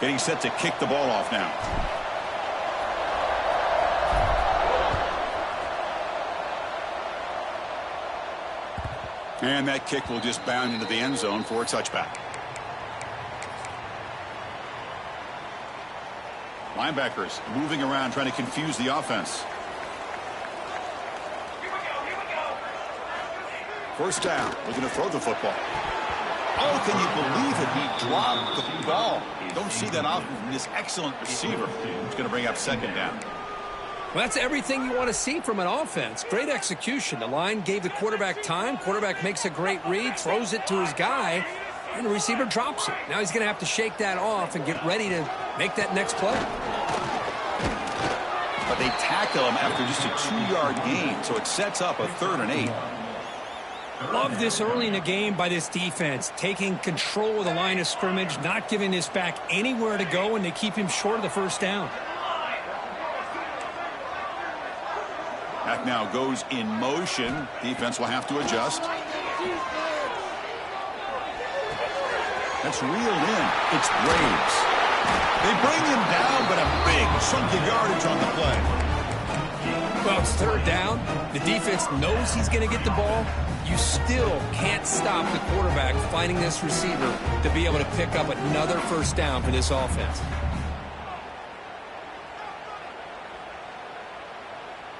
Getting set to kick the ball off now. And that kick will just bound into the end zone for a touchback. Linebackers moving around trying to confuse the offense. First down, looking to throw the football. Oh, can you believe it? He dropped the ball. Don't see that often from this excellent receiver. He's going to bring up second down. Well, that's everything you want to see from an offense. Great execution. The line gave the quarterback time. Quarterback makes a great read, throws it to his guy, and the receiver drops it. Now he's going to have to shake that off and get ready to make that next play. But they tackle him after just a 2-yard gain, so it sets up a 3rd and 8. Love this early in the game by this defense, taking control of the line of scrimmage, not giving this back anywhere to go, and they keep him short of the first down. Back now goes in motion. Defense will have to adjust. That's reeled in. It's Braves. They bring him down, but a big chunk of yardage on the play. Well, it's 3rd down. The defense knows he's going to get the ball. You still can't stop the quarterback finding this receiver to be able to pick up another first down for this offense.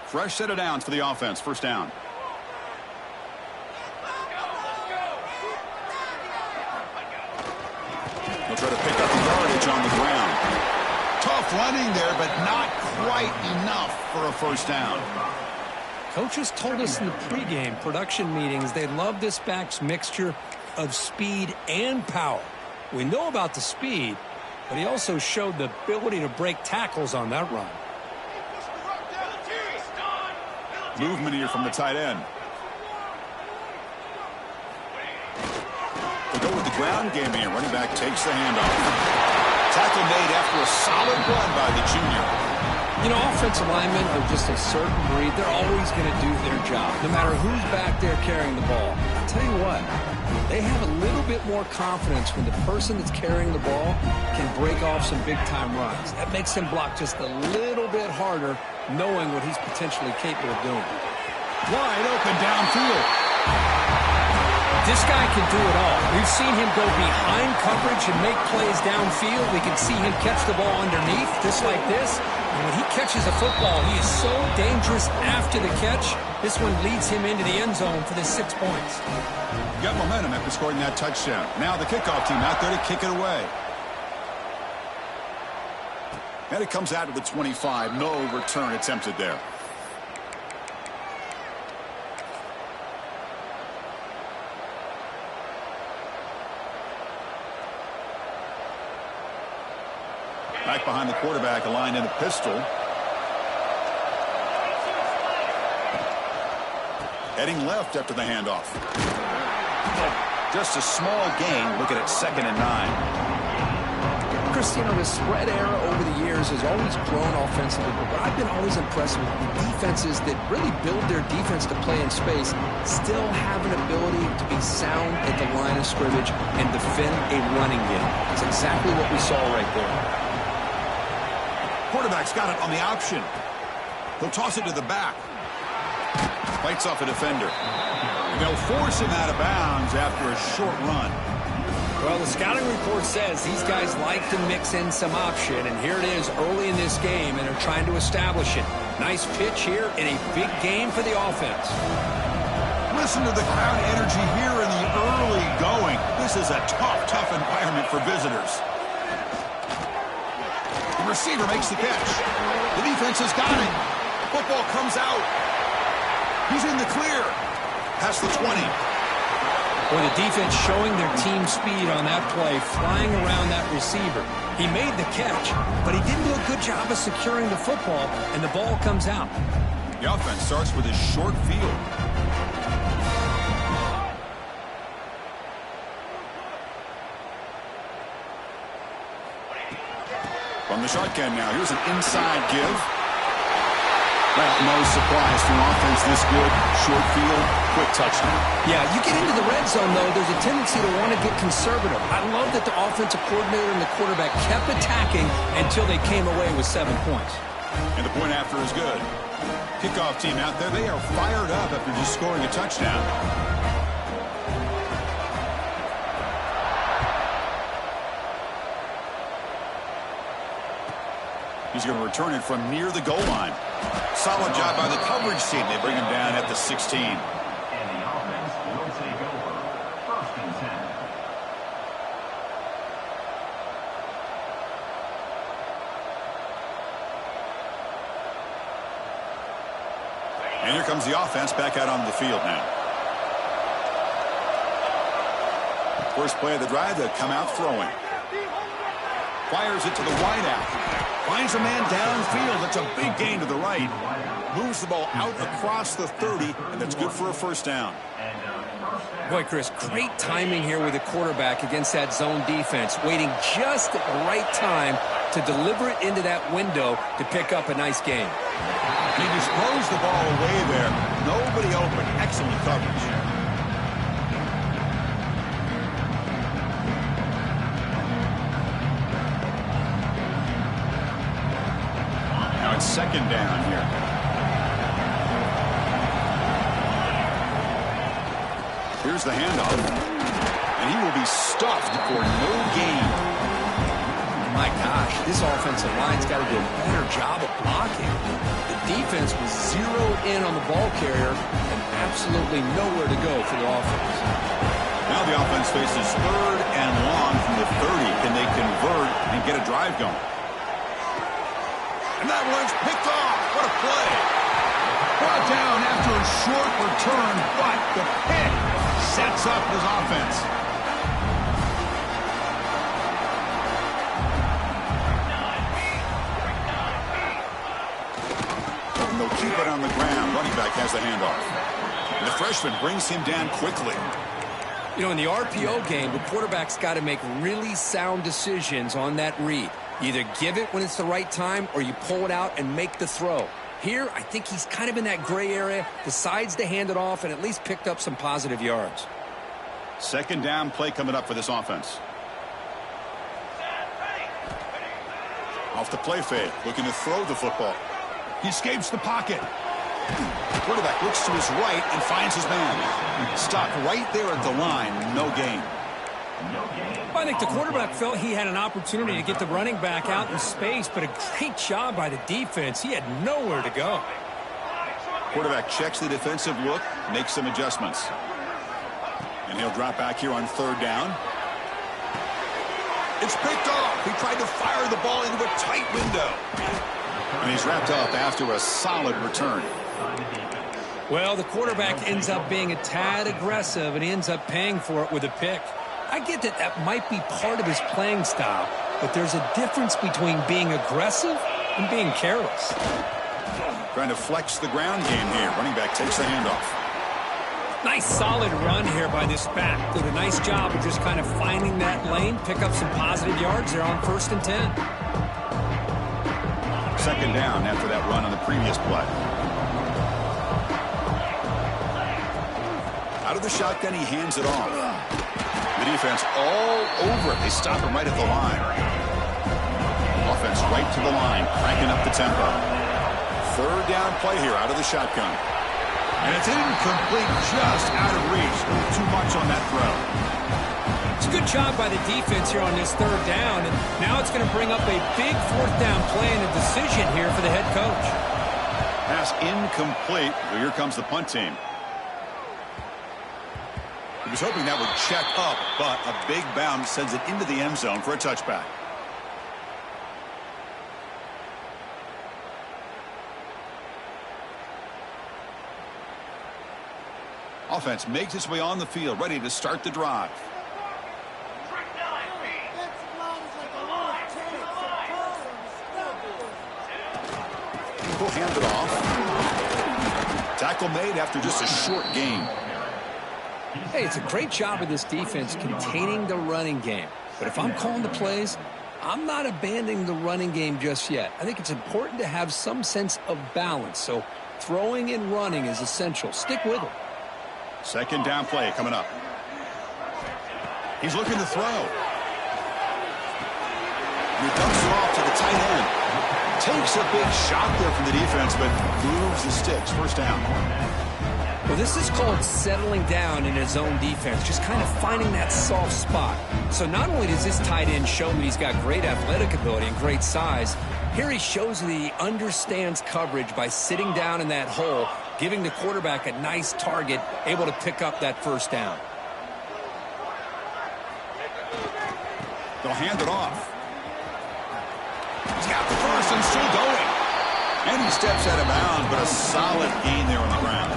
Fresh set of downs for the offense. First down. He'll try to pick up the yardage on the ground. Tough running there, but not quite enough for a first down. Coaches told us in the pregame production meetings they love this back's mixture of speed and power. We know about the speed, but he also showed the ability to break tackles on that run. Movement here from the tight end. They go with the ground game here. Running back takes the handoff. Tackle made after a solid run by the junior. You know, offensive linemen are just a certain breed. They're always going to do their job, no matter who's back there carrying the ball. I'll tell you what, they have a little bit more confidence when the person that's carrying the ball can break off some big-time runs. That makes him block just a little bit harder, knowing what he's potentially capable of doing. Wide open downfield. This guy can do it all. We've seen him go behind coverage and make plays downfield. We can see him catch the ball underneath, just like this. And when he catches a football, he is so dangerous after the catch. This one leads him into the end zone for the 6 points. Got momentum after scoring that touchdown. Now the kickoff team out there to kick it away. And it comes out to the 25. No return attempted there. Back behind the quarterback, aligned in a pistol. Heading left after the handoff. Just a small gain. Looking at 2nd and 9. Chris, you know, the spread era over the years has always grown offensively, but I've been always impressed with the defenses that really build their defense to play in space, still have an ability to be sound at the line of scrimmage and defend a running game. That's exactly what we saw right there. Quarterback's got it on the option. He'll toss it to the back. Fights off a defender. And they'll force him out of bounds after a short run. Well, the scouting report says these guys like to mix in some option, and here it is early in this game, and they're trying to establish it. Nice pitch here in a big game for the offense. Listen to the crowd energy here in the early going. This is a tough environment for visitors. The receiver makes the catch. The defense has got it. Football comes out. He's in the clear. Past the 20. Well, the defense showing their team speed on that play, flying around that receiver. He made the catch, but he didn't do a good job of securing the football, and the ball comes out. The offense starts with a short field. From the shotgun now, here's an inside give. Well, no surprise for an offense this good. Short field, quick touchdown. Yeah, you get into the red zone, though, there's a tendency to want to get conservative. I love that the offensive coordinator and the quarterback kept attacking until they came away with 7 points. And the point after is good. Kickoff team out there, they are fired up after just scoring a touchdown. He's going to return it from near the goal line. Solid job by the coverage team. They bring him down at the 16. And the offense will take over. 1st and 10. And here comes the offense back out on the field now. First play of the drive, they'll come out throwing. Fires it to the wideout. Finds a man downfield. That's a big gain to the right. Moves the ball out across the 30, and that's good for a first down. Boy, Chris, great timing here with the quarterback against that zone defense, waiting just at the right time to deliver it into that window to pick up a nice gain. He disposed the ball away there. Nobody open. Excellent coverage. Now it's 2nd down here. Here's the handoff. And he will be stuffed for no gain. My gosh, this offensive line's got to do a better job of blocking. The defense was zeroed in on the ball carrier and absolutely nowhere to go for the offense. Now the offense faces 3rd and long from the 30. Can they convert and get a drive going? And that one's picked off. What a play. Brought down after a short return, but the pick sets up his offense. And they'll keep it on the ground. Running back has the handoff. And the freshman brings him down quickly. You know, in the RPO game, the quarterback's got to make really sound decisions on that read. You either give it when it's the right time or you pull it out and make the throw. Here, I think he's kind of in that gray area, decides to hand it off and at least picked up some positive yards. 2nd down play coming up for this offense. Off the play fake, looking to throw the football. He escapes the pocket. The quarterback looks to his right and finds his man. Stopped right there at the line, no gain. I think the quarterback felt he had an opportunity to get the running back out in space, but a great job by the defense. He had nowhere to go. Quarterback checks the defensive look, makes some adjustments. And he'll drop back here on 3rd down. It's picked off. He tried to fire the ball into a tight window. And he's wrapped up after a solid return. Well, the quarterback ends up being a tad aggressive, and he ends up paying for it with a pick. I get that that might be part of his playing style, but there's a difference between being aggressive and being careless. Trying to flex the ground game here. Running back takes the handoff. Nice solid run here by this back. Did a nice job of just kind of finding that lane, pick up some positive yards there on 1st and 10. 2nd down after that run on the previous play. Out of the shotgun, he hands it off. The defense all over it. They stop him right at the line. Offense right to the line, cranking up the tempo. 3rd down play here out of the shotgun. And it's incomplete, just out of reach. Too much on that throw. It's a good job by the defense here on this 3rd down, and now it's going to bring up a big 4th down play and a decision here for the head coach. Pass incomplete. Well, here comes the punt team. He was hoping that would check up, but a big bounce sends it into the end zone for a touchback. Offense makes its way on the field, ready to start the drive. He'll hand it off. Tackle made after just a short gain. Hey, it's a great job of this defense containing the running game. But if I'm calling the plays, I'm not abandoning the running game just yet. I think it's important to have some sense of balance. So throwing and running is essential. Stick with it. Second down play coming up. He's looking to throw. And he dumps it off to the tight end. Takes a big shot there from the defense, but moves the sticks. First down. Well, this is called settling down in his own defense, just kind of finding that soft spot. So not only does this tight end show that he's got great athletic ability and great size, here he shows that he understands coverage by sitting down in that hole, giving the quarterback a nice target, able to pick up that first down. They'll hand it off. He's got the first and still going. And he steps out of bounds, but a solid gain there on the ground.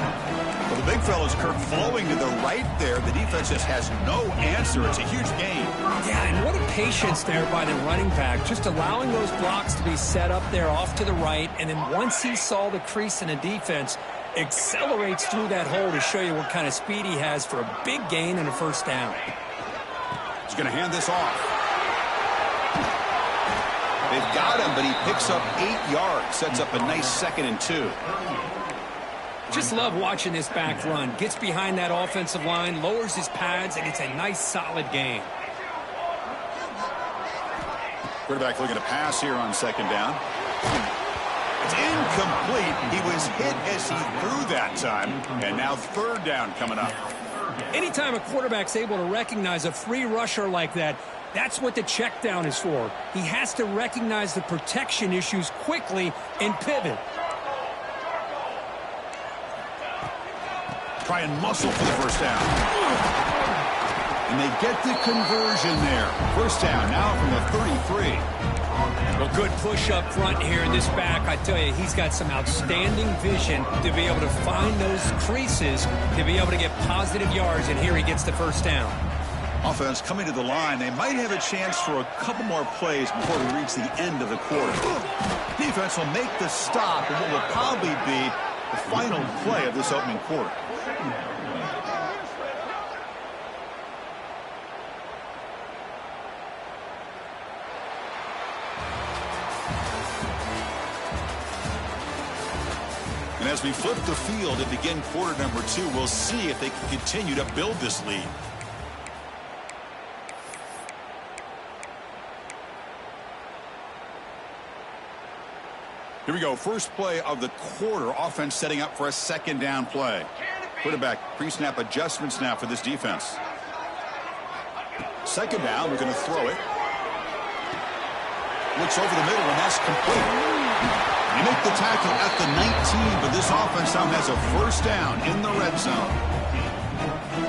Well, the big fella's Kirk flowing to the right there. The defense just has no answer. It's a huge gain. Yeah, and what a patience there by the running back, just allowing those blocks to be set up there off to the right, and then once he saw the crease in the defense, accelerates through that hole to show you what kind of speed he has for a big gain and a first down. He's going to hand this off. They've got him, but he picks up 8 yards, sets up a nice 2nd and 2. Just love watching this back run. Gets behind that offensive line, lowers his pads, and it's a nice, solid gain. Quarterback looking to pass here on 2nd down. It's incomplete. He was hit as he threw that time, and now 3rd down coming up. Anytime a quarterback's able to recognize a free rusher like that, that's what the check down is for. He has to recognize the protection issues quickly and pivot. Try and muscle for the first down. And they get the conversion there. First down now from the 33. Well, good push up front here in this back. I tell you, he's got some outstanding vision to be able to find those creases, to be able to get positive yards, and here he gets the first down. Offense coming to the line. They might have a chance for a couple more plays before we reach the end of the quarter. Defense will make the stop in what will probably be the final play of this opening quarter. And as we flip the field and begin quarter number 2, we'll see if they can continue to build this lead. Here we go. First play of the quarter. Offense setting up for a 2nd down play. Quarterback pre-snap adjustments now for this defense. 2nd down. We're going to throw it. Looks over the middle, and that's complete. They make the tackle at the 19, but this offense now has a first down in the red zone.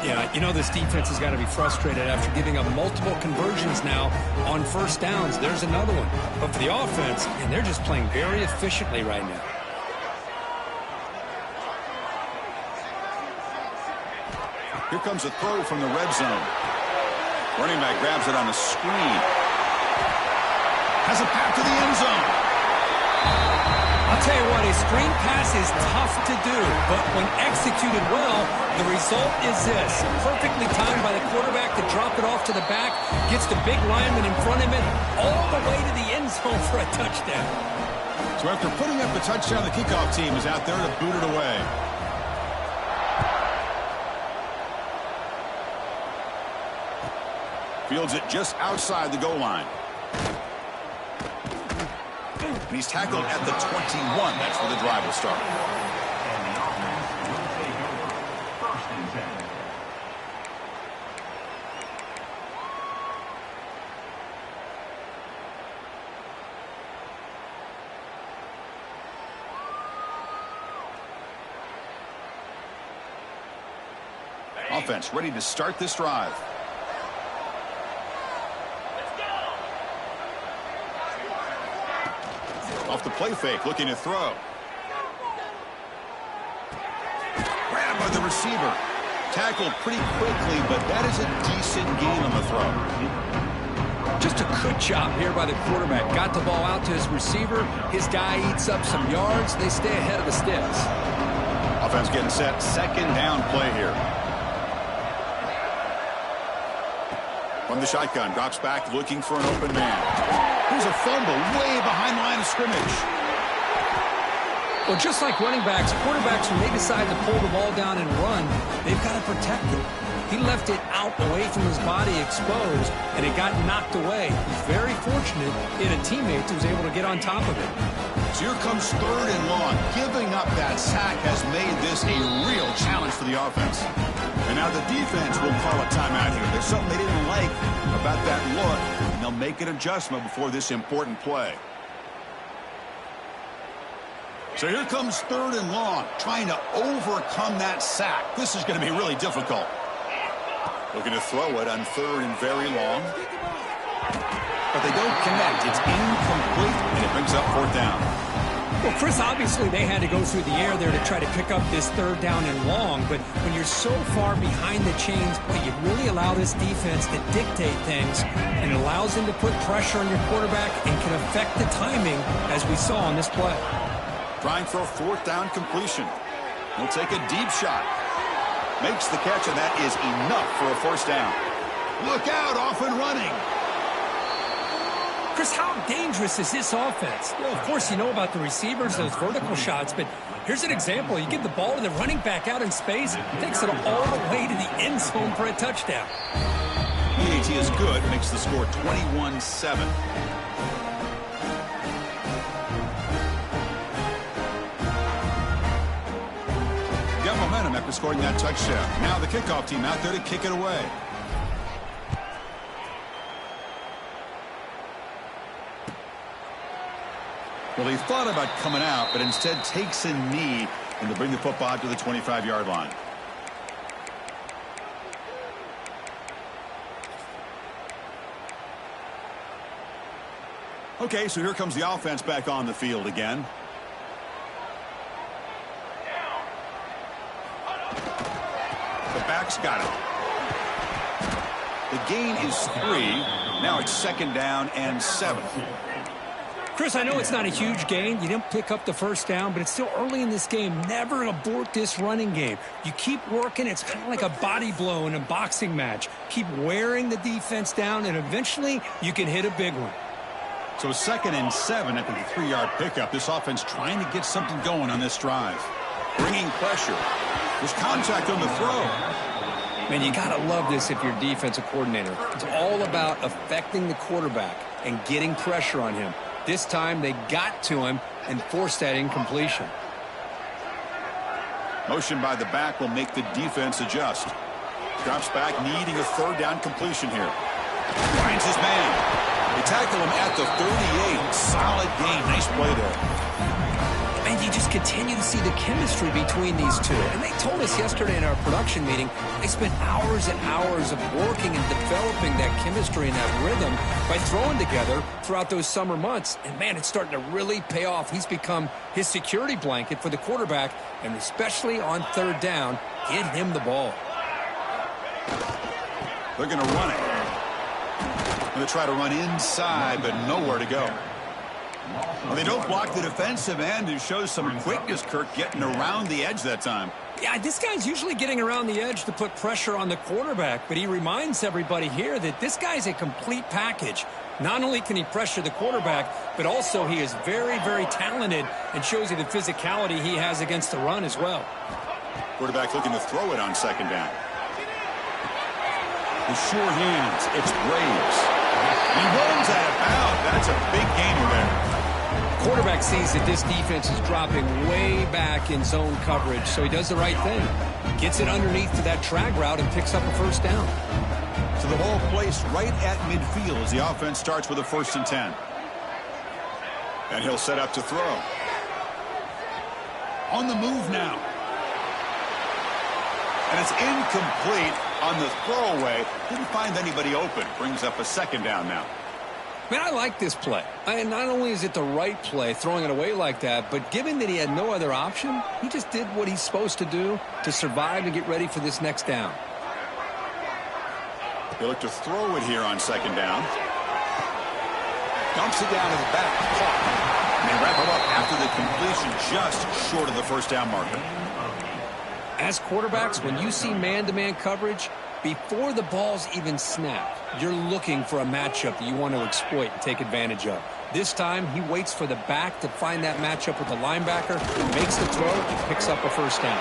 Yeah, you know this defense has got to be frustrated after giving up multiple conversions now on first downs. There's another one. But for the offense, and they're just playing very efficiently right now. Here comes a throw from the red zone. Running back grabs it on a screen. Has a pass to the end zone. I'll tell you what, a screen pass is tough to do, but when executed well, the result is this. Perfectly timed by the quarterback to drop it off to the back, gets the big lineman in front of him, all the way to the end zone for a touchdown. So after putting up the touchdown, the kickoff team is out there to boot it away. Fields it just outside the goal line. And he's tackled at the 21. That's where the drive will start. And the offense will take over. 1st and 10. Offense ready to start this drive. Off the play fake, looking to throw. Grabbed by the receiver. Tackled pretty quickly, but that is a decent gain on the throw. Just a good job here by the quarterback. Got the ball out to his receiver. His guy eats up some yards. They stay ahead of the sticks. Offense getting set. 2nd down play here. From the shotgun, drops back looking for an open man. Here's a fumble way behind the line of scrimmage. Well, just like running backs, quarterbacks, when they decide to pull the ball down and run, they've got to protect it. He left it out away from his body exposed, and it got knocked away. He's very fortunate he had a teammate who was able to get on top of it. So here comes 3rd and long. Giving up that sack has made this a real challenge for the offense. And now the defense will call a timeout here. There's something they didn't like about that look, and they'll make an adjustment before this important play. So here comes 3rd and long, trying to overcome that sack. This is going to be really difficult. Looking to throw it on 3rd and very long. But they don't connect. It's incomplete, and it brings up 4th down. Well, Chris, obviously they had to go through the air there to try to pick up this 3rd down and long, but when you're so far behind the chains, boy, you really allow this defense to dictate things, and it allows them to put pressure on your quarterback and can affect the timing, as we saw on this play. Trying for a 4th down completion. He'll take a deep shot. Makes the catch, and that is enough for a 1st down. Look out, off and running. Chris, how dangerous is this offense? Well, of course, you know about the receivers, those vertical shots, but here's an example. You give the ball to the running back out in space, takes it all the way to the end zone for a touchdown. PAT is good, makes the score 21-7. Got momentum after scoring that touchdown. Now the kickoff team out there to kick it away. Well, he thought about coming out, but instead takes a knee and to bring the football to the 25-yard line. Okay, so here comes the offense back on the field again. The back's got it. The gain is 3. Now it's 2nd down and 7. Chris, I know it's not a huge gain. You didn't pick up the 1st down, but it's still early in this game. Never abort this running game. You keep working. It's kind of like a body blow in a boxing match. Keep wearing the defense down, and eventually you can hit a big one. So 2nd and 7 after the 3-yard pickup. This offense trying to get something going on this drive. Bringing pressure. There's contact on the throw. Man, you got to love this if you're a defensive coordinator. It's all about affecting the quarterback and getting pressure on him. This time they got to him and forced that incompletion. Motion by the back will make the defense adjust. Drops back, needing a 3rd down completion here. Finds his man. They tackle him at the 38. Solid gain. Nice play there. And you just continue to see the chemistry between these two. And they told us yesterday in our production meeting, they spent hours and hours of working and developing that chemistry and that rhythm by throwing together throughout those summer months. And, man, it's starting to really pay off. He's become his security blanket for the quarterback, and especially on 3rd down, get him the ball. They're going to run it. Going to try to run inside, but nowhere to go. Well, they don't block the defensive end, who shows some quickness, Kirk, getting around the edge that time. Yeah, this guy's usually getting around the edge to put pressure on the quarterback, but he reminds everybody here that this guy's a complete package. Not only can he pressure the quarterback, but also he is very, very talented and shows you the physicality he has against the run as well. Quarterback looking to throw it on 2nd down. The sure hands, it's Graves. He runs out of bounds. That's a big gainer there. Quarterback sees that this defense is dropping way back in zone coverage, so he does the right thing. Gets it underneath to that drag route and picks up a 1st down. So the ball placed right at midfield as the offense starts with a 1st and 10. And he'll set up to throw. On the move now. And it's incomplete on the throwaway. Didn't find anybody open. Brings up a 2nd down now. Man, I like this play. And not only is it the right play, throwing it away like that, but given that he had no other option, he just did what he's supposed to do to survive and get ready for this next down. They look to throw it here on 2nd down. Dumps it down to the back. Caught. And they wrap him up after the completion, just short of the 1st down marker. As quarterbacks, when you see man-to-man coverage, Before the ball's even snapped, you're looking for a matchup that you want to exploit and take advantage of. This time, he waits for the back to find that matchup with the linebacker, makes the throw, and picks up a first down.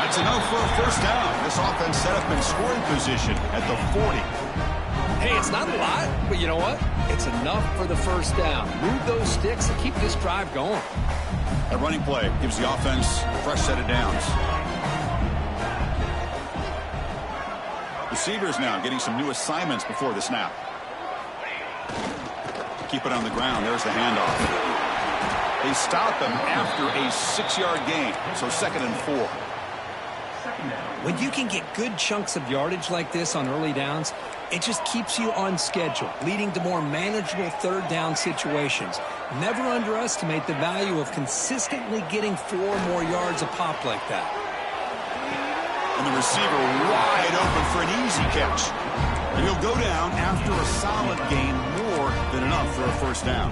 That's enough for a first down. This offense set up in scoring position at the 40. Hey, it's not a lot, but you know what? It's enough for the first down. Move those sticks and keep this drive going. A running play gives the offense a fresh set of downs. Receivers now getting some new assignments before the snap. Keep it on the ground. There's the handoff. They stop him after a 6-yard gain, so 2nd and 4. When you can get good chunks of yardage like this on early downs, it just keeps you on schedule, leading to more manageable third down situations. Never underestimate the value of consistently getting 4 more yards a pop like that. And the receiver wide open for an easy catch. And he'll go down after a solid gain, more than enough for a first down.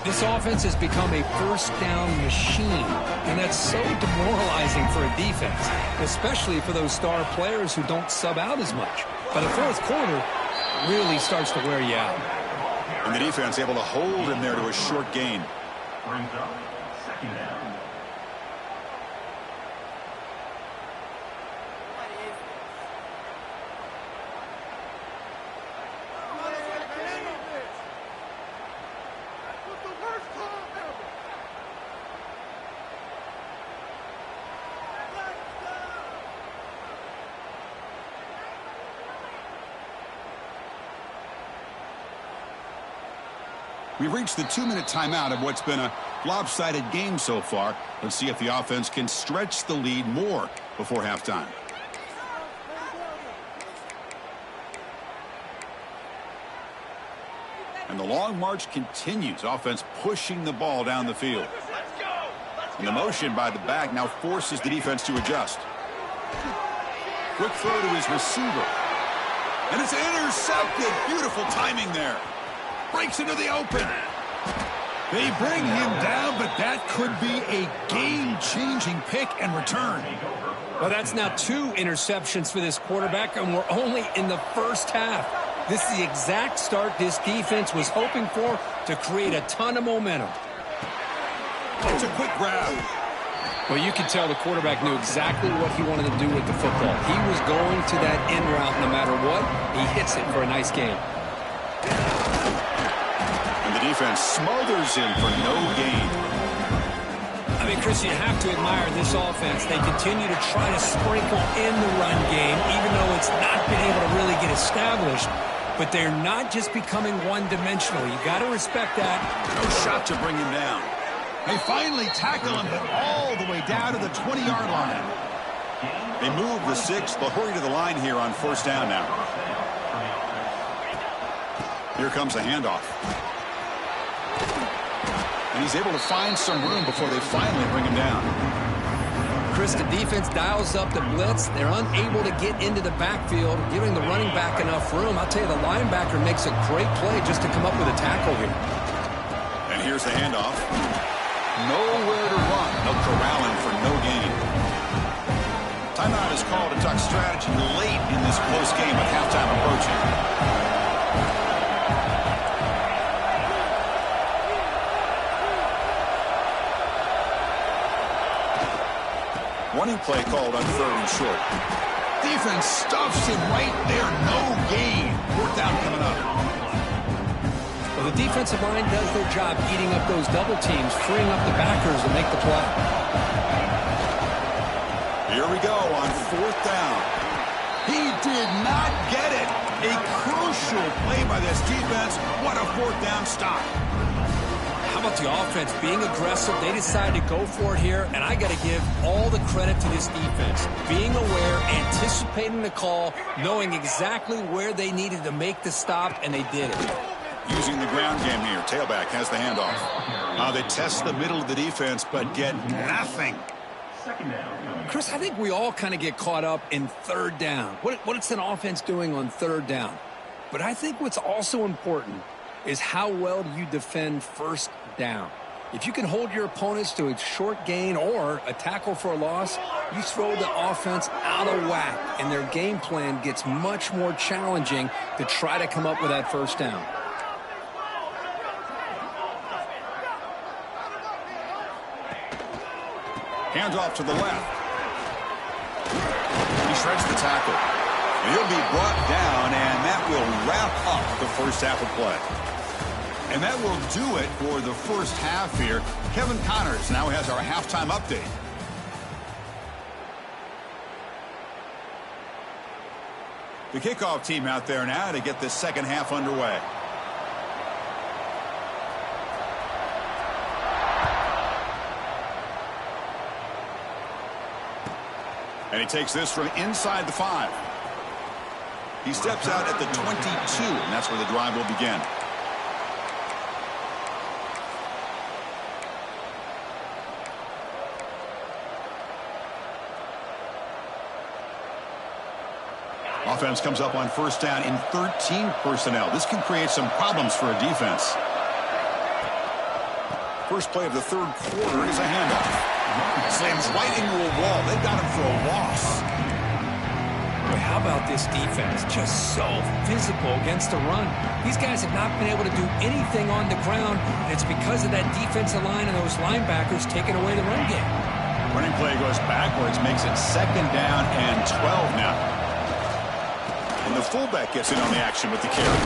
This offense has become a first down machine, and that's so demoralizing for a defense, especially for those star players who don't sub out as much. But the fourth quarter really starts to wear you out. And the defense able to hold him there to a short gain. Brings up 2nd down. We've reached the 2-minute timeout of what's been a lopsided game so far. Let's see if the offense can stretch the lead more before halftime. And the long march continues. Offense pushing the ball down the field. And the motion by the back now forces the defense to adjust. Quick throw to his receiver. And it's intercepted. Beautiful timing there. Breaks into the open. They bring him down, but that could be a game-changing pick and return. Well, that's now 2 interceptions for this quarterback, and we're only in the first half. This is the exact start this defense was hoping for to create a ton of momentum. It's a quick grab. Well, you could tell the quarterback knew exactly what he wanted to do with the football. He was going to that in route no matter what. He hits it for a nice gain. Defense smothers him for no gain. I mean, Chris, you have to admire this offense. They continue to try to sprinkle in the run game, even though it's not been able to really get established. But they're not just becoming one-dimensional. You got to respect that. No shot to bring him down. They finally tackle him all the way down to the 20-yard line. They move the 6. They'll hurry to the line here on first down now. Here comes the handoff. And he's able to find some room before they finally bring him down. Chris, the defense dials up the blitz. They're unable to get into the backfield, giving the running back enough room. I'll tell you, the linebacker makes a great play just to come up with a tackle here. And here's the handoff. Nowhere to run. They'll corral him for no gain. Timeout is called to talk strategy late in this close game with halftime approaching. Running play called on 3rd and short. Defense stuffs him right there. No gain. 4th down coming up. Well, the defensive line does their job eating up those double teams, freeing up the backers to make the play. Here we go on 4th down. He did not get it. A crucial play by this defense. What a 4th down stop. How about the offense being aggressive? They decided to go for it here, and I got to give all the credit to this defense. Being aware, anticipating the call, knowing exactly where they needed to make the stop, and they did it. Using the ground game here. Tailback has the handoff. They test the middle of the defense, but get nothing. Chris, I think we all kind of get caught up in 3rd down. What's an offense doing on 3rd down? But I think what's also important is how well do you defend 1st down. If you can hold your opponents to a short gain or a tackle for a loss, you throw the offense out of whack, and their game plan gets much more challenging to try to come up with that first down. Hands off to the left. He shreds the tackle. And he'll be brought down, and that will wrap up the first half of play. And that will do it for the first half here. Kevin Connors now has our halftime update. The kickoff team out there now to get this second half underway. And he takes this from inside the 5. He steps out at the 22, and that's where the drive will begin. Offense comes up on first down in 13 personnel. This can create some problems for a defense. First play of the third quarter is a handoff. Slams right into a wall. They got him for a loss. Boy, how about this defense? Just so physical against the run. These guys have not been able to do anything on the ground, and it's because of that defensive line and those linebackers taking away the run game. Running play goes backwards, makes it second down and 12 now. And the fullback gets in on the action with the carry.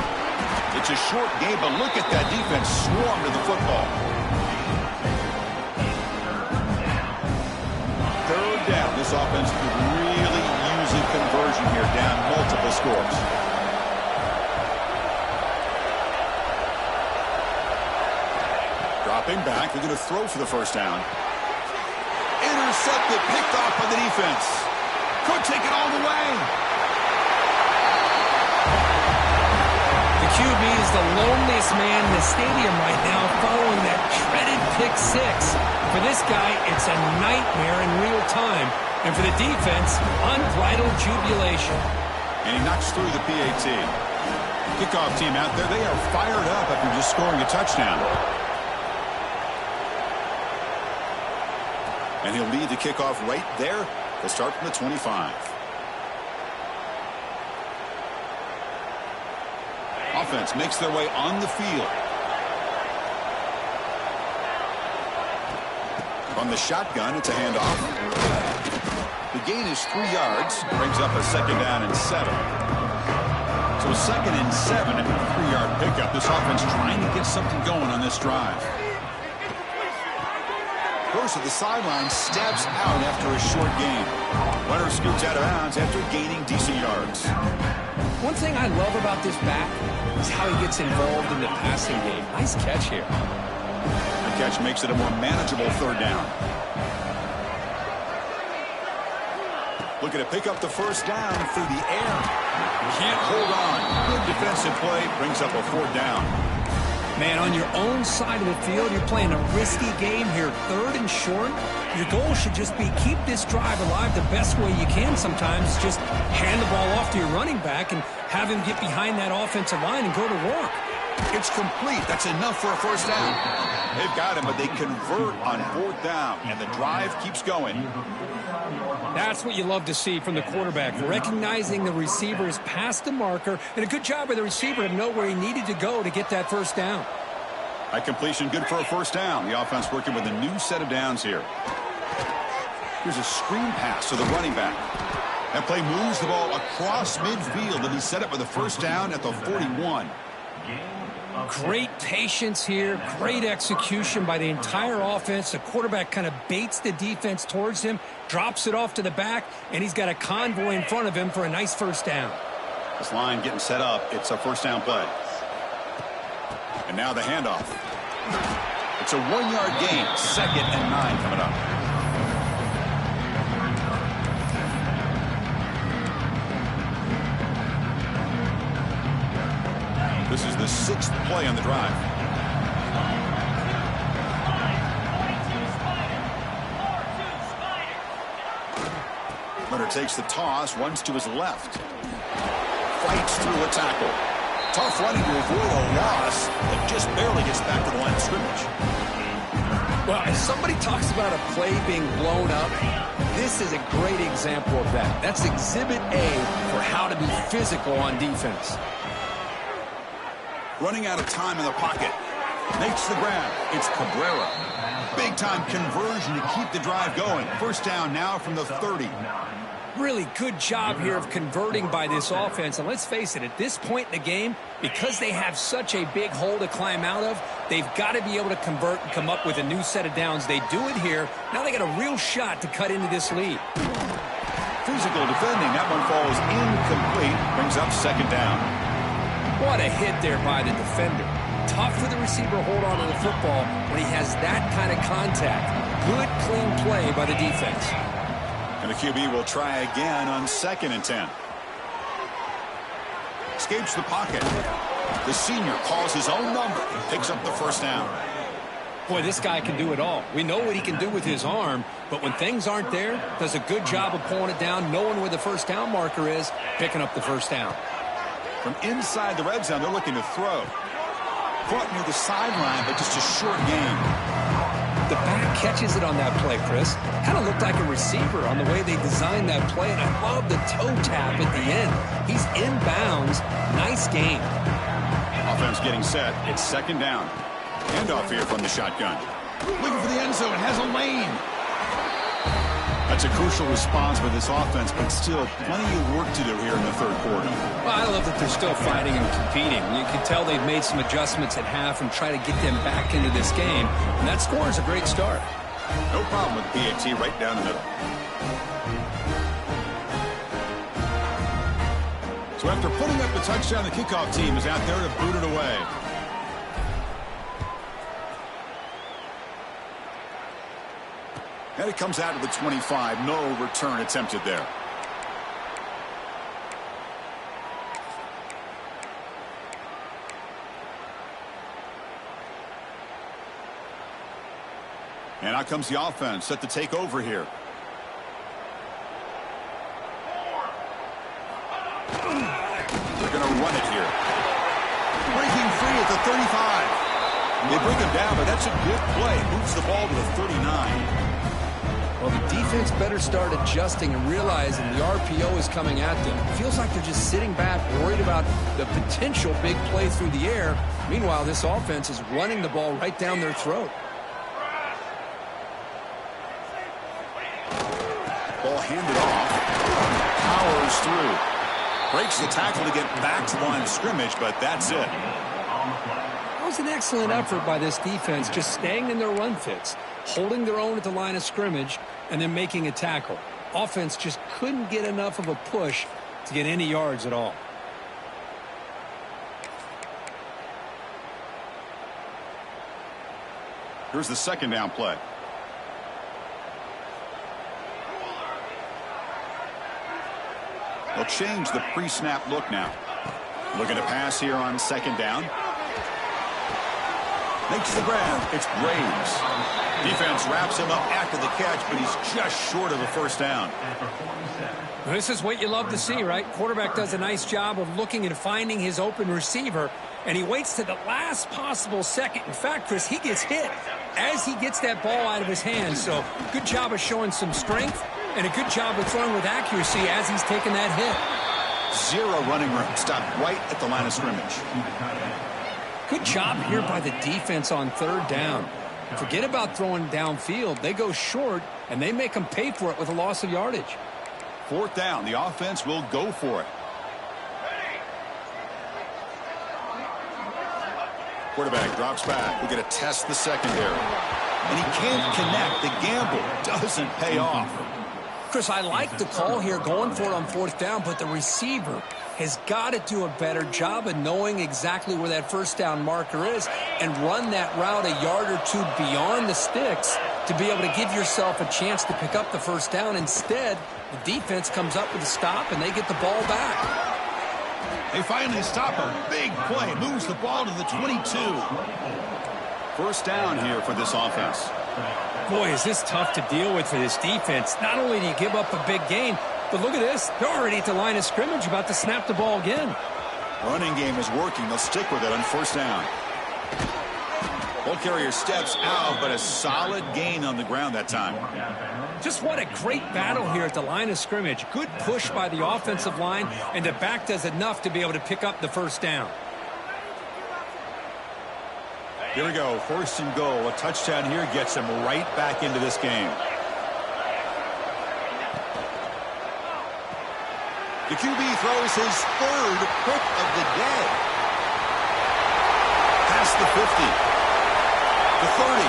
It's a short game, but look at that defense swarm to the football. Third down. This offense could really use a conversion here, down multiple scores. Dropping back. They're going to throw for the first down. Intercepted, picked off by the defense. Could take it all the way. The QB is the loneliest man in the stadium right now following that dreaded pick 6. For this guy, it's a nightmare in real time. And for the defense, unbridled jubilation. And he knocks through the PAT. Kickoff team out there, they are fired up after just scoring a touchdown. And he'll lead the kickoff right there to start from the 25. Offense makes their way on the field. From the shotgun, it's a handoff. The gain is 3 yards. Brings up a second down and 7. So a second and 7 and a 3-yard pickup. This offense trying to get something going on this drive. Goes to the sideline, steps out after a short gain. Runner scoots out of bounds after gaining decent yards. One thing I love about this back is how he gets involved in the passing game. Nice catch here. The catch makes it a more manageable third down. Looking to pick up the first down through the air. Can't hold on. Good defensive play. Brings up a fourth down. Man, on your own side of the field, you're playing a risky game here. Third and short. Your goal should just be keep this drive alive the best way you can sometimes. Just hand the ball off to your running back and have him get behind that offensive line and go to work. It's complete. That's enough for a first down. They've got him, but they convert on fourth down, and the drive keeps going. That's what you love to see from the quarterback, recognizing the receiver's past the marker, and a good job by the receiver to know where he needed to go to get that first down. High completion, good for a first down. The offense working with a new set of downs here. Here's a screen pass to the running back. That play moves the ball across midfield, and he set up with a first down at the 41. Great patience here, great execution by the entire offense. The quarterback kind of baits the defense towards him, drops it off to the back, and he's got a convoy in front of him for a nice first down. This line getting set up. It's a first down play. And now the handoff. It's a 1-yard gain. 2nd and 9 coming up. This is the 6th play on the drive. Runner takes the toss, runs to his left. Fights through a tackle. Tough running to avoid a loss, but just barely gets back to the line of scrimmage. Well, if somebody talks about a play being blown up, this is a great example of that. That's Exhibit A for how to be physical on defense. Running out of time in the pocket. Makes the grab. It's Cabrera. Big-time conversion to keep the drive going. First down now from the 30. Really good job here of converting by this offense. And let's face it, at this point in the game, because they have such a big hole to climb out of, they've got to be able to convert and come up with a new set of downs. They do it here. Now they got a real shot to cut into this lead. Physical defending. That one falls incomplete. Brings up second down. What a hit there by the defender. Tough for the receiver to hold on to the football when he has that kind of contact. Good, clean play by the defense. And the QB will try again on 2nd and 10. Escapes the pocket. The senior calls his own number and picks up the first down. Boy, this guy can do it all. We know what he can do with his arm, but when things aren't there, does a good job of pulling it down, knowing where the first down marker is, picking up the first down. From inside the red zone, they're looking to throw. Caught near the sideline, but just a short gain. The back catches it on that play, Chris. Kind of looked like a receiver on the way they designed that play, and I love the toe tap at the end. He's inbounds. Nice game. Offense getting set. It's second down. Handoff here from the shotgun. Looking for the end zone. Has a lane. That's a crucial response for this offense, but still plenty of work to do here in the third quarter. Well, I love that they're still fighting and competing. You can tell they've made some adjustments at half and try to get them back into this game. And that score is a great start. No problem with PAT right down the middle. So after putting up the touchdown, the kickoff team is out there to boot it away. And it comes out of the 25. No return attempted there. And out comes the offense set to take over here. They're going to run it here. Breaking free at the 35. They bring him down, but that's a good play. Moves the ball to the 39. Well, the defense better start adjusting and realizing the RPO is coming at them. It feels like they're just sitting back, worried about the potential big play through the air. Meanwhile, this offense is running the ball right down their throat. Ball handed off. Powers through. Breaks the tackle to get back to the line of scrimmage, but that's it. That was an excellent effort by this defense, just staying in their run fits, holding their own at the line of scrimmage, and then making a tackle. Offense just couldn't get enough of a push to get any yards at all. Here's the second down play. They'll change the pre-snap look now. Looking to pass here on second down. Makes the grab. It's Graves. Defense wraps him up after the catch, but he's just short of a first down. This is what you love to see, right? Quarterback does a nice job of looking and finding his open receiver, and he waits to the last possible second. In fact, Chris, he gets hit as he gets that ball out of his hands. So good job of showing some strength and a good job of throwing with accuracy as he's taking that hit. Zero running room. Stopped right at the line of scrimmage. Good job here by the defense on third down. Forget about throwing downfield. They go short, and they make them pay for it with a loss of yardage. Fourth down. The offense will go for it. Quarterback drops back. We're going to test the secondary. And he can't connect. The gamble doesn't pay off. Chris, I like the call here going for it on fourth down, but the receiver has got to do a better job of knowing exactly where that first down marker is and run that route a yard or two beyond the sticks to be able to give yourself a chance to pick up the first down. Instead, the defense comes up with a stop, and they get the ball back. They finally stop a big play. Moves the ball to the 22. First down here for this offense. Boy, is this tough to deal with for this defense. Not only do you give up a big gain, but look at this. They're already at the line of scrimmage, about to snap the ball again. Running game is working. They'll stick with it on first down. Ball carrier steps out, but a solid gain on the ground that time. Just what a great battle here at the line of scrimmage. Good push by the offensive line, and the back does enough to be able to pick up the first down. Here we go, 1st and goal. A touchdown here gets him right back into this game. The QB throws his 3rd pick of the day. Past the 50. The 30.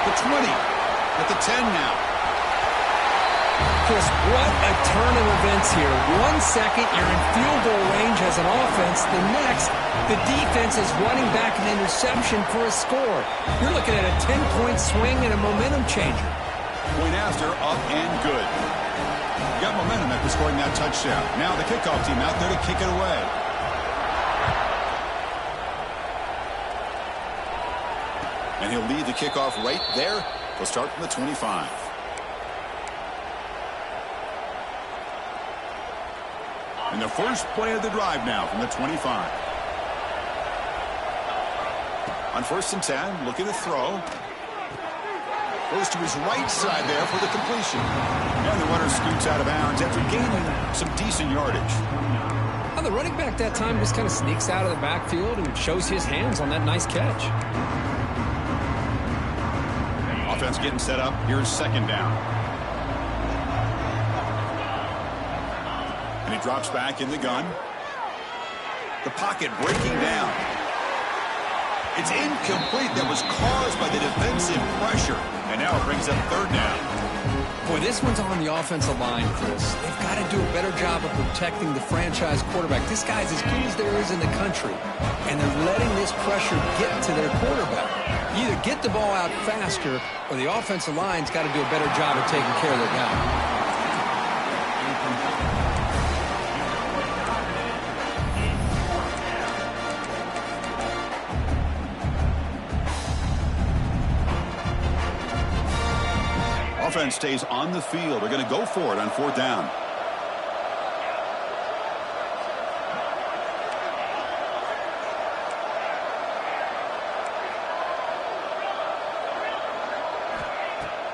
The 20. At the 10 now. Chris, what a turn of events here. 1 second, you're in field goal range as an offense. The next, the defense is running back an interception for a score. You're looking at a 10-point swing and a momentum changer. Point after, up and good. Got momentum after scoring that touchdown. Now the kickoff team out there to kick it away. And he'll lead the kickoff right there. He'll start from the 25. And the first play of the drive now from the 25. On 1st and 10, looking to throw. Goes to his right side there for the completion. And the runner scoots out of bounds after gaining some decent yardage. Well, the running back that time just kind of sneaks out of the backfield and shows his hands on that nice catch. Offense getting set up. Here's 2nd down. And he drops back in the gun. The pocket breaking down. It's incomplete. That was caused by the defensive pressure. And now it brings up 3rd down. Boy, this one's on the offensive line, Chris. They've got to do a better job of protecting the franchise quarterback. This guy's as good as there is in the country. And they're letting this pressure get to their quarterback. You either get the ball out faster or the offensive line's got to do a better job of taking care of their guy. Offense stays on the field. They're going to go for it on 4th down.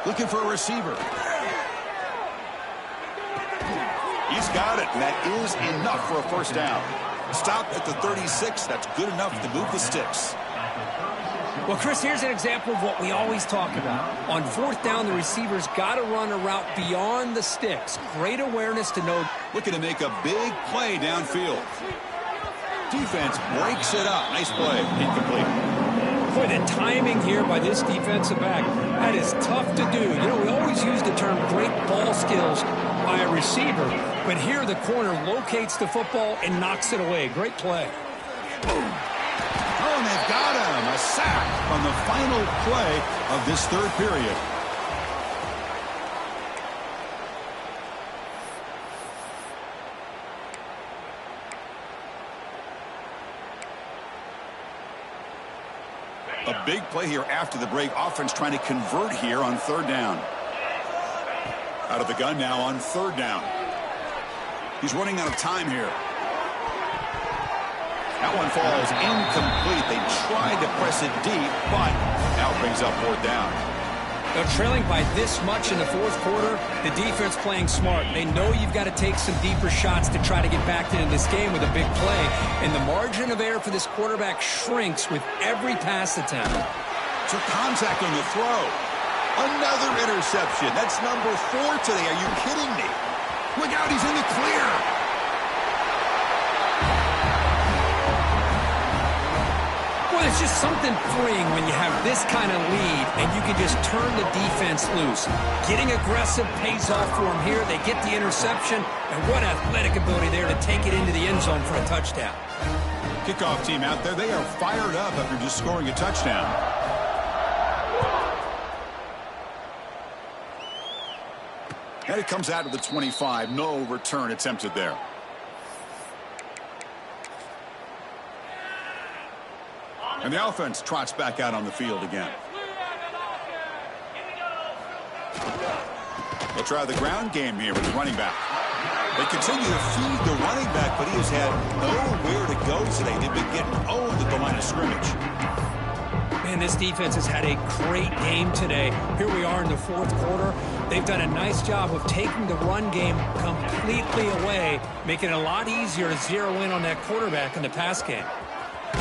Looking for a receiver. He's got it, and that is enough for a 1st down. Stop at the 36. That's good enough to move the sticks. Well, Chris, here's an example of what we always talk about. On 4th down, the receiver's got to run a route beyond the sticks. Great awareness to know. Looking to make a big play downfield. Defense breaks it up. Nice play. Incomplete. Boy, the timing here by this defensive back, that is tough to do. You know, we always use the term great ball skills by a receiver, but here the corner locates the football and knocks it away. Great play. Boom. Oh, and they've got him. A sack on the final play of this 3rd period. A big play here after the break. Offense trying to convert here on 3rd down. Out of the gun now on 3rd down. He's running out of time here. That one falls incomplete. They tried to press it deep, but now brings up 4th down. They're trailing by this much in the 4th quarter. The defense playing smart. They know you've got to take some deeper shots to try to get back into this game with a big play. And the margin of error for this quarterback shrinks with every pass attempt. Took contact on the throw. Another interception. That's number 4 today. Are you kidding me? Look out, he's in the clear. There's just something freeing when you have this kind of lead and you can just turn the defense loose. Getting aggressive pays off for them here. They get the interception, and what athletic ability there to take it into the end zone for a touchdown. Kickoff team out there, they are fired up after just scoring a touchdown. And it comes out of the 25. No return attempted there. And the offense trots back out on the field again. They'll try the ground game here with the running back. They continue to feed the running back, but he has had nowhere to go today. They've been getting owned at the line of scrimmage. Man, this defense has had a great game today. Here we are in the fourth quarter. They've done a nice job of taking the run game completely away, making it a lot easier to zero in on that quarterback in the pass game.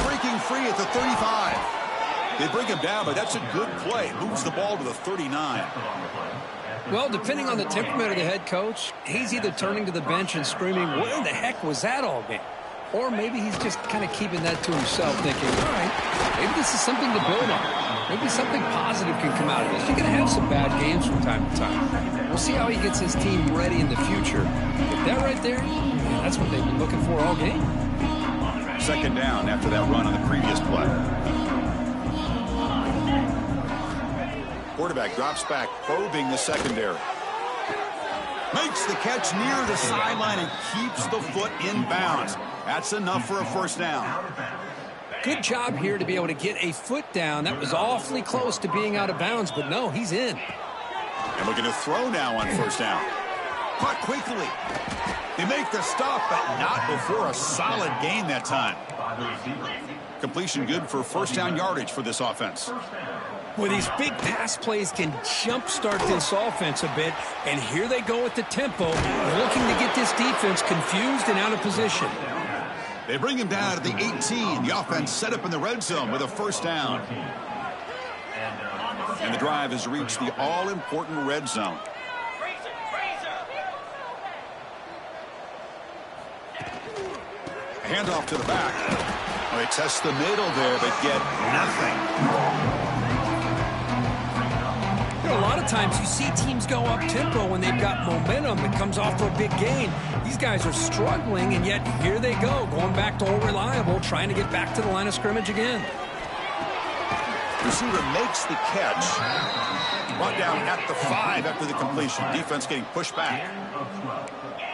Breaking free at the 35. They bring him down, but that's a good play. Moves the ball to the 39. Well, depending on the temperament of the head coach, he's either turning to the bench and screaming, where the heck was that all game? Or maybe he's just kind of keeping that to himself, thinking, all right, maybe this is something to build on. Maybe something positive can come out of this. You're going to have some bad games from time to time. We'll see how he gets his team ready in the future. But that right there, man, that's what they've been looking for all game. Second down after that run on the previous play. Quarterback drops back, probing the secondary. Makes the catch near the sideline and keeps the foot in bounds. That's enough for a first down. Good job here to be able to get a foot down. That was awfully close to being out of bounds, but no, he's in. And looking to throw now on first down. Caught quickly. They make the stop, but not before a solid gain that time. Completion good for first down yardage for this offense. Well, these big pass plays can jumpstart this offense a bit, and here they go with the tempo, looking to get this defense confused and out of position. They bring him down at the 18. The offense set up in the red zone with a first down. And the drive has reached the all-important red zone. Handoff to the back. Well, they test the middle there, but get nothing. A lot of times you see teams go up-tempo when they've got momentum that comes off for a big gain. These guys are struggling, and yet here they go, going back to old reliable, trying to get back to the line of scrimmage again. Receiver makes the catch. Brought down at the 5 after the completion. Defense getting pushed back.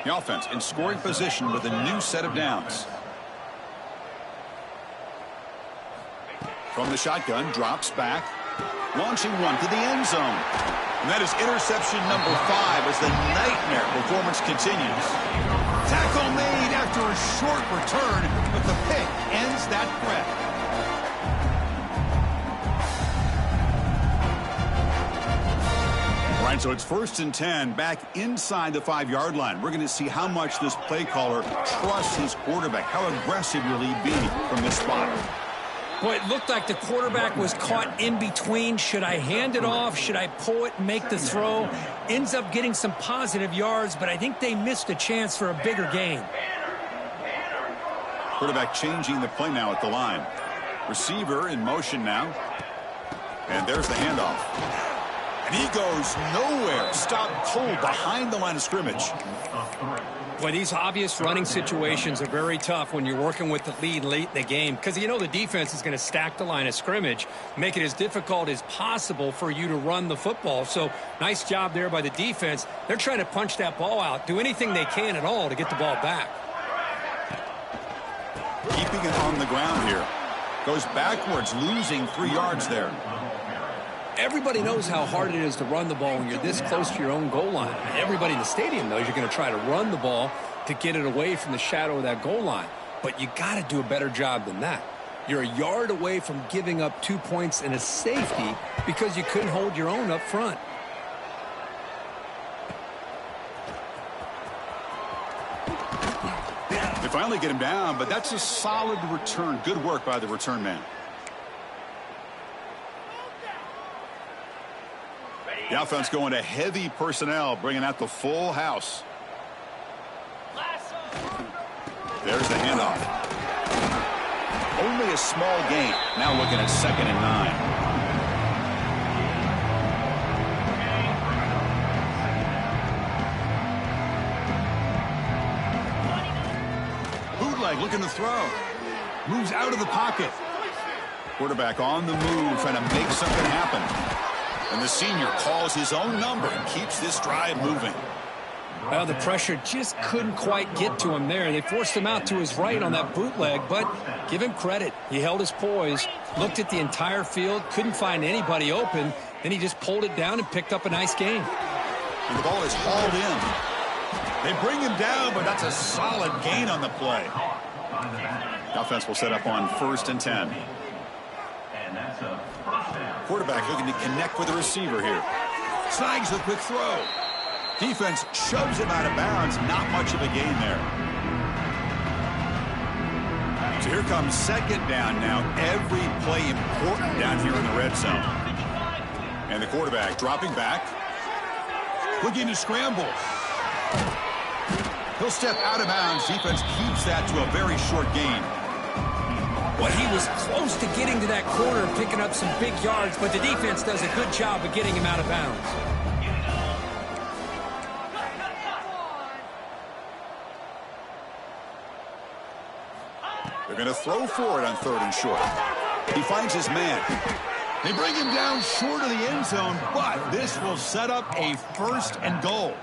The offense in scoring position with a new set of downs. From the shotgun, drops back. Launching one to the end zone. And that is interception number 5 as the nightmare performance continues. Tackle made after a short return, but the pick ends that threat. All right, so it's 1st and 10 back inside the 5-yard line. We're going to see how much this play caller trusts his quarterback. How aggressive will he be from this spot? Boy, it looked like the quarterback was caught in between. Should I hand it off? Should I pull it and make the throw? Ends up getting some positive yards, but I think they missed a chance for a bigger gain. Quarterback changing the play now at the line. Receiver in motion now. And there's the handoff. And he goes nowhere. Stop cold behind the line of scrimmage. Boy, these obvious running situations are very tough when you're working with the lead late in the game, because you know the defense is going to stack the line of scrimmage, make it as difficult as possible for you to run the football. So nice job there by the defense. They're trying to punch that ball out, do anything they can at all to get the ball back. Keeping it on the ground here. Goes backwards, losing 3 yards there. Everybody knows how hard it is to run the ball when you're this close to your own goal line. Everybody in the stadium knows you're going to try to run the ball to get it away from the shadow of that goal line. But you got to do a better job than that. You're a yard away from giving up 2 points and a safety because you couldn't hold your own up front. They finally get him down, but that's a solid return. Good work by the return man. The offense going to heavy personnel, bringing out the full house. There's the handoff. Only a small gain. Now looking at 2nd and 9. Bootleg looking to throw. Moves out of the pocket. Quarterback on the move, trying to make something happen. And the senior calls his own number and keeps this drive moving. Well, the pressure just couldn't quite get to him there. They forced him out to his right on that bootleg, but give him credit. He held his poise, looked at the entire field, couldn't find anybody open, then he just pulled it down and picked up a nice gain. And the ball is hauled in. They bring him down, but that's a solid gain on the play. The offense will set up on 1st and 10. Quarterback looking to connect with the receiver here. Snags the quick throw. Defense shoves him out of bounds. Not much of a gain there. So here comes second down now. Every play important down here in the red zone. And the quarterback dropping back. Looking to scramble. He'll step out of bounds. Defense keeps that to a very short gain. Well, he was close to getting to that corner and picking up some big yards, but the defense does a good job of getting him out of bounds. They're going to throw for it on 3rd and short. He finds his man. They bring him down short of the end zone, but this will set up a 1st and goal.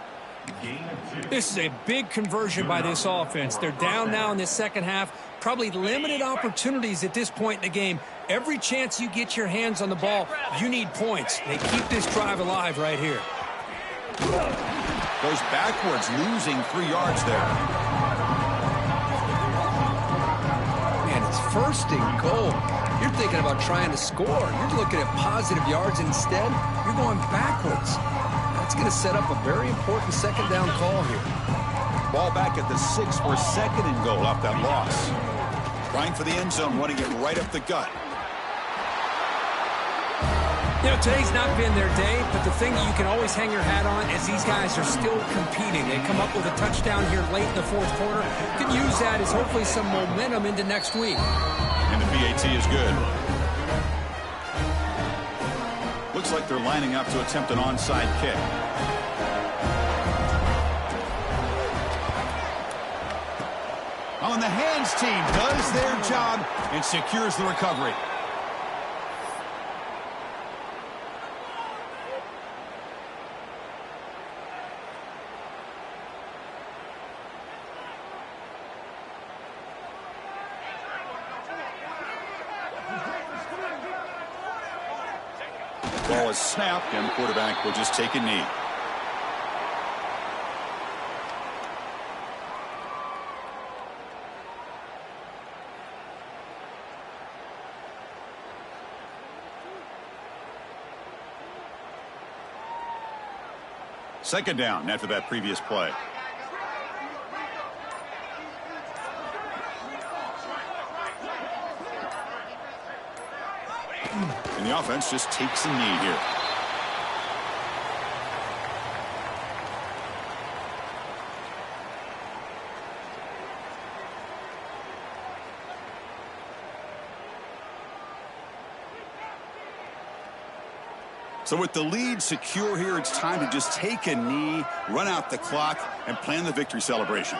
This is a big conversion by this offense. They're down now in the second half. Probably limited opportunities at this point in the game. Every chance you get your hands on the ball, you need points. They keep this drive alive right here. Goes backwards, losing 3 yards there. Man, it's 1st and goal. You're thinking about trying to score. You're looking at positive yards, and instead, you're going backwards. That's going to set up a very important 2nd down call here. Ball back at the 6 for 2nd and goal off that loss. Trying for the end zone, running it right up the gut. You know, today's not been their day, but the thing that you can always hang your hat on is these guys are still competing. They come up with a touchdown here late in the 4th quarter. You can use that as hopefully some momentum into next week. And the PAT is good. Looks like they're lining up to attempt an onside kick. On the hands team does their job and secures the recovery. Ball is snapped, and the quarterback will just take a knee. Second down after that previous play. And the offense just takes a knee here. So with the lead secure here, it's time to just take a knee, run out the clock, and plan the victory celebration.